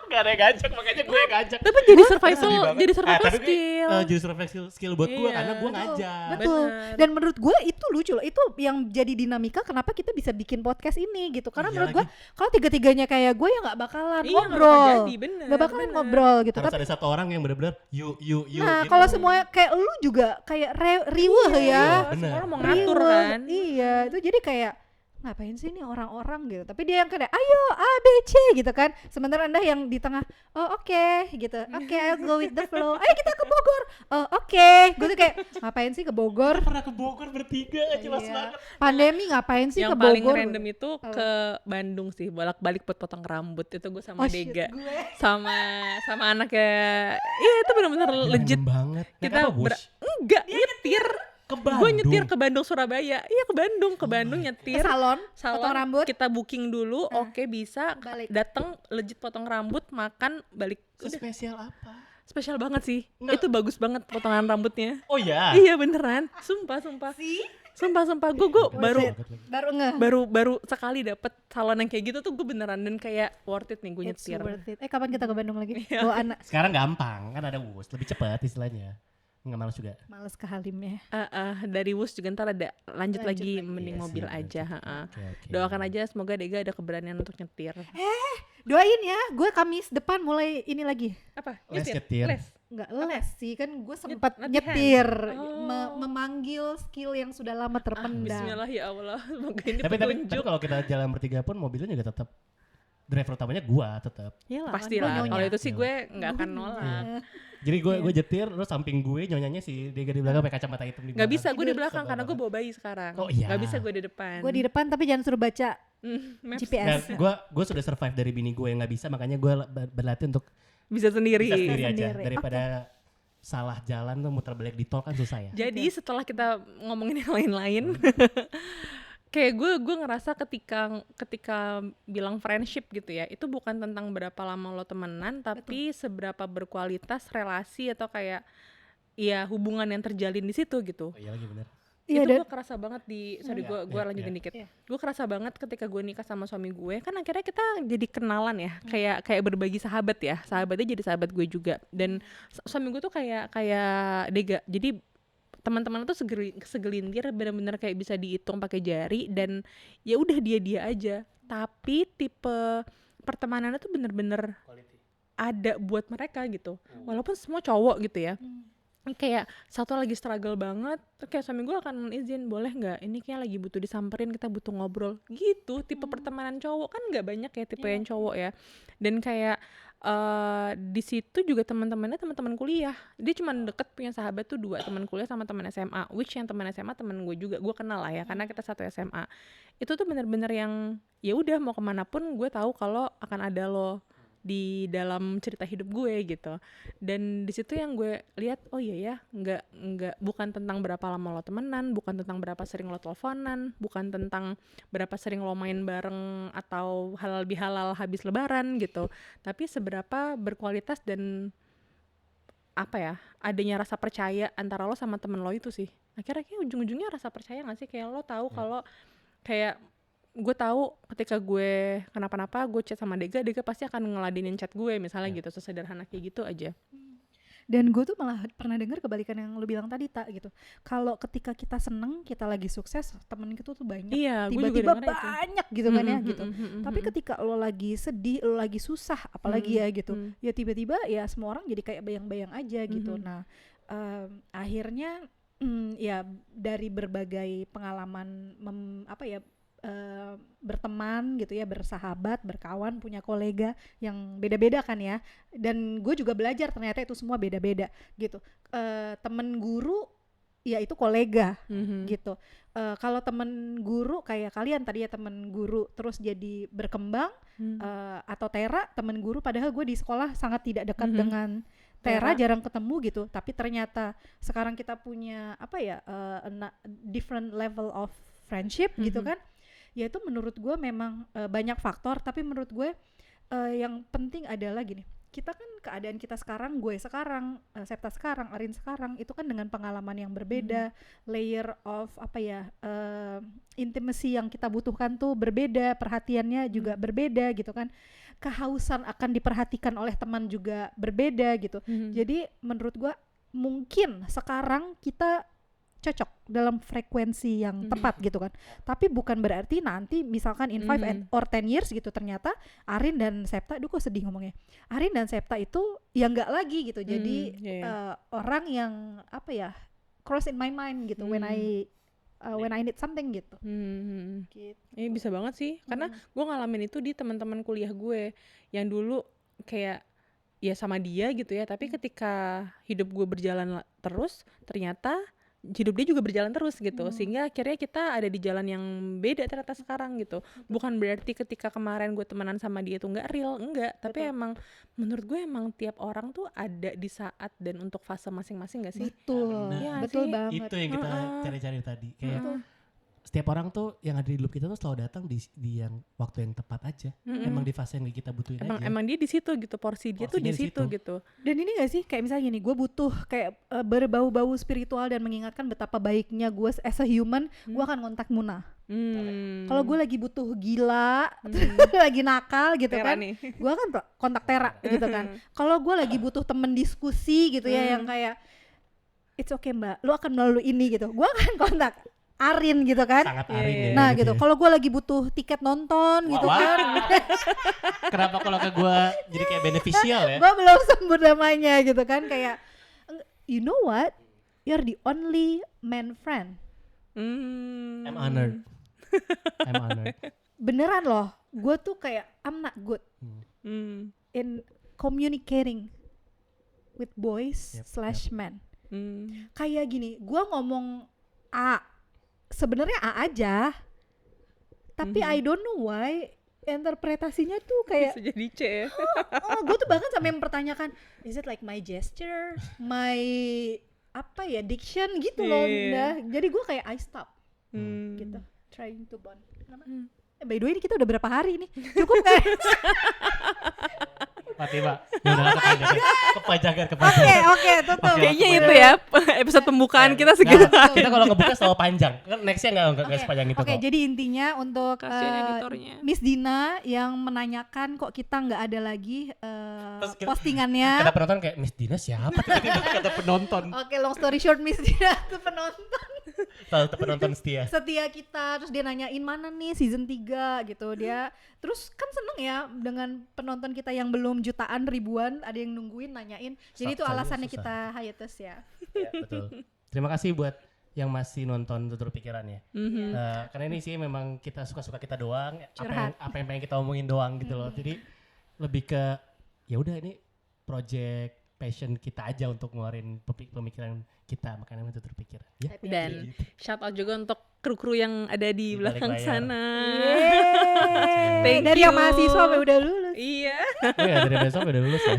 Gak ada yang ngajak, makanya gue yang ngajak. Tapi jadi Sedih survival banget. skill. Jadi survival skill buat gue Iya. karena gue ngajak. Betul. Bener. Dan menurut gue itu lucu loh. Itu yang jadi dinamika kenapa kita bisa bikin podcast ini gitu. Karena Iya menurut lagi. gue kalau tiga-tiganya kayak gue ya nggak bakalan Iya, ngobrol. nggak jadi, bener, Nggak bakalan bener. ngobrol gitu. Harus Tapi ada satu orang yang benar-benar yuk nah gitu. kalau semuanya kayak lu juga kayak riweh ya. Iya, bener. Semua orang mau ngatur Riweh. kan. Iya, itu jadi kayak ngapain sih nih orang-orang gitu. Tapi dia yang kayak ayo A B C gitu kan. Sementara Anda yang di tengah oke gitu. Oke, I'll go with the flow. Ayo kita ke Bogor. Oke. Gue tuh kayak ngapain sih ke Bogor? Pernah ke Bogor bertiga, jelas Iya. banget. Pandemi ngapain sih Yang ke paling Bogor? random itu ke Bandung sih, bolak-balik buat potong rambut. Itu gue sama Oh, shit, Dega. gue. Sama anaknya. Iya, itu benar-benar legit. Random banget. Naik Kita apa, Wush? enggak nyetir. Ke Bandung. Gue nyetir ke Bandung Surabaya. Iya, ke Bandung Ke nyetir. salon, Salon, potong rambut. kita booking dulu, oke bisa, Balik. datang legit potong rambut, makan, balik. Udah, Spesial apa? spesial banget sih. Nggak. Itu bagus banget potongan rambutnya. Oh ya. Iya beneran, sumpah. Sumpah, gue baru sekali dapet salon yang kayak gitu tuh gue beneran, dan kayak worth it nih gue It's nyetir. worth it. Kapan kita ke Bandung lagi? Iya. Bawa anak. Sekarang gampang, kan ada Wush, lebih cepat istilahnya. Nggak males juga. Males ke Halim ya. Dari Wus juga ntar ada lanjut lagi, lagi. mending Iya mobil sih, aja. Oke. Doakan aja semoga Dega ada keberanian untuk nyetir. Doain ya, gue Kamis depan mulai ini lagi. Apa? Les nyetir. Les. Enggak les sih, kan gue sempat latihan. nyetir, Oh. memanggil skill yang sudah lama terpendam. Bismillah ya Allah, semoga ini Tapi petunjuk. kalau kita jalan bertiga pun mobilnya juga tetap driver utamanya gua tetap. Iyalah, Pasti kan gua lah, nyonya. kalau itu sih Iya. gue nggak akan nolak. Jadi gue nyetir, terus samping gue nyonyanya si Dega di belakang pakai kacamata hitam di Nggak belakang. bisa gue di Tidur. belakang karena gue bawa bayi sekarang. Oh, iya. Nggak bisa gue di depan. Gue di depan tapi jangan suruh baca Maps. GPS. Dan gue sudah survive dari bini gue yang nggak bisa, makanya gue berlatih untuk Bisa sendiri. bisa sendiri aja Sendiri. daripada salah jalan tuh muter balik di tol kan susah ya. Jadi setelah kita ngomongin yang lain-lain, kayak gue ngerasa ketika bilang friendship gitu ya, itu bukan tentang berapa lama lo temenan, tapi seberapa berkualitas relasi atau kayak ya hubungan yang terjalin di situ gitu. Oh iya lagi bener. Iya, Itu dan gue kerasa banget gue Iya, lanjutin iya. dikit. Iya. Gue kerasa banget ketika gue nikah sama suami gue, kan akhirnya kita jadi kenalan ya, kayak berbagi sahabat ya, sahabatnya jadi sahabat gue juga, dan suami gue tuh kayak Dega, jadi teman-teman tuh segelintir benar-benar kayak bisa dihitung pakai jari, dan ya udah dia aja, tapi tipe pertemanannya tuh bener-bener ada buat mereka gitu, walaupun semua cowok gitu ya. Kayak satu lagi struggle banget, kayak suami gue akan izin, boleh nggak ini kayak lagi butuh disamperin, kita butuh ngobrol gitu. Tipe pertemanan cowok kan nggak banyak ya tipe yang cowok ya, dan kayak di situ juga teman-temannya teman-teman kuliah, dia cuma deket punya sahabat tuh 2, teman kuliah sama teman SMA, which yang teman SMA teman gue juga, gue kenal lah ya karena kita satu SMA. Itu tuh bener-bener yang ya udah mau kemana pun gue tahu kalau akan ada lo. di dalam cerita hidup gue gitu. Dan di situ yang gue lihat, oh iya ya, nggak bukan tentang berapa lama lo temenan, bukan tentang berapa sering lo teleponan, bukan tentang berapa sering lo main bareng atau halal bihalal habis lebaran gitu, tapi seberapa berkualitas dan apa ya, adanya rasa percaya antara lo sama temen lo itu sih. Akhirnya kayak ujung-ujungnya rasa percaya gak sih, kayak lo tahu kalau kayak gue tahu ketika gue kenapa-napa gue chat sama Dega pasti akan ngeladenin chat gue misalnya gitu, sesederhana kayak gitu aja. Dan gue tuh malah pernah dengar kebalikan yang lu bilang tadi Tak gitu. Kalau ketika kita seneng, kita lagi sukses, temen kita tuh banyak. Iya, tiba-tiba banyak gitu kan ya gitu. Tapi ketika lo lagi sedih, lo lagi susah, apalagi ya gitu. Ya tiba-tiba ya semua orang jadi kayak bayang-bayang aja gitu. Nah, akhirnya ya dari berbagai pengalaman berteman gitu ya, bersahabat, berkawan, punya kolega yang beda-beda kan ya, dan gue juga belajar ternyata itu semua beda-beda gitu. Temen guru ya itu kolega gitu. Kalau temen guru kayak kalian tadi ya, temen guru terus jadi berkembang, atau Tera temen guru padahal gue di sekolah sangat tidak dekat dengan Tera, jarang ketemu gitu, tapi ternyata sekarang kita punya different level of friendship gitu kan. Ya itu menurut gue memang banyak faktor, tapi menurut gue yang penting adalah gini, kita kan keadaan kita sekarang, gue sekarang, Septa sekarang, Arin sekarang, itu kan dengan pengalaman yang berbeda, layer of intimacy yang kita butuhkan tuh berbeda, perhatiannya juga berbeda gitu kan, kehausan akan diperhatikan oleh teman juga berbeda gitu. Jadi menurut gue mungkin sekarang kita cocok dalam frekuensi yang tepat gitu kan. Tapi bukan berarti nanti misalkan in 5 or 10 years gitu ternyata Arin dan Septa, aduh kok sedih ngomongnya, Arin dan Septa itu ya enggak lagi gitu. Jadi orang yang cross in my mind gitu when I need something gitu. Gitu. Bisa banget sih, karena gue ngalamin itu di teman-teman kuliah gue yang dulu kayak ya sama dia gitu ya, tapi ketika hidup gue berjalan terus ternyata hidup dia juga berjalan terus gitu, sehingga akhirnya kita ada di jalan yang beda ternyata sekarang gitu. Bukan berarti ketika kemarin gue temenan sama dia tuh nggak real, enggak, tapi emang menurut gue emang tiap orang tuh ada di saat dan untuk fase masing-masing gak sih? Betul, Ya, betul sih. banget. Itu yang kita cari-cari tadi, kayak setiap orang tuh yang ada di hidup kita tuh selalu datang di yang waktu yang tepat aja. Emang di fase yang kita butuhin aja. Emang dia di situ gitu, porsi dia tuh di situ gitu. Dan ini gak sih kayak misalnya gini, gue butuh kayak berbau-bau spiritual dan mengingatkan betapa baiknya gue as a human, gue akan kontak Muna. Kalau gue lagi butuh gila, lagi nakal gitu Tera kan, gue akan kontak Tera gitu kan. Kalau gue lagi butuh temen diskusi gitu ya, yang kayak it's okay mbak, lu akan melalui ini gitu, gue akan kontak Arin gitu kan. Sangat Arin Nah gitu gitu. ya. Kalau gue lagi butuh tiket nonton gitu kan. Kenapa kalau ke gue jadi kayak beneficial ya? Gue belum sebut namanya gitu kan, kayak you know what? You're the only man friend. I'm honored. Beneran loh. Gue tuh kayak I'm not good in communicating with boys / men. Kayak gini, gue ngomong A, sebenarnya A aja, tapi I don't know why interpretasinya tuh kayak bisa jadi C ya. gue tuh bahkan sampai mempertanyakan, is it like my gesture, my diction gitu loh. Nah, jadi gue kayak I stop gitu, trying to bond. By the way ini kita udah berapa hari ini? Cukup kan? Mati Pak, udah kepanjangan. Oke, tutup. Kayaknya itu ya episode pembukaan kita segitu. Kita kalau ngebuka selalu panjang, kan nextnya nggak sepanjang itu kok. Oke, jadi intinya untuk Miss Dina yang menanyakan kok kita nggak ada lagi postingannya. Kata penonton kayak Miss Dina siapa? Kata penonton. Oke, long story short, Miss Dina tuh penonton. Salah satu penonton setia kita, terus dia nanyain mana nih season 3 gitu. Dia terus kan seneng ya dengan penonton kita yang belum jutaan, ribuan, ada yang nungguin nanyain. Jadi itu alasannya kita hiatus ya. Ya, betul. Terima kasih buat yang masih nonton Tutur Pikiran ya. Karena ini sih memang kita suka-suka kita doang, apa yang pengen kita omongin doang gitu loh. Jadi lebih ke ya udah ini project passion kita aja untuk ngeluarin pemikiran kita, makanya namanya Tutur Pikiran ya. Dan shout out juga untuk kru-kru yang ada di belakang sana. Dari yang mahasiswa sampai udah lulus. Iya. Oh ya, dari besok udah lulus ya.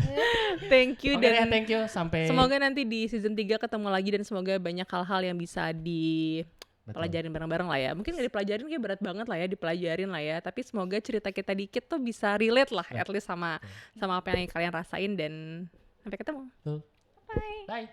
Thank you Oke deh, dan thank you sampai semoga nanti di season 3 ketemu lagi dan semoga banyak hal-hal yang bisa dipelajarin bareng-bareng lah ya. Mungkin gak dipelajarin kayak berat banget lah ya, dipelajarin lah ya. Tapi semoga cerita kita dikit tuh bisa relate lah, at least sama apa yang kalian rasain dan sampai ketemu. Tuh. Bye.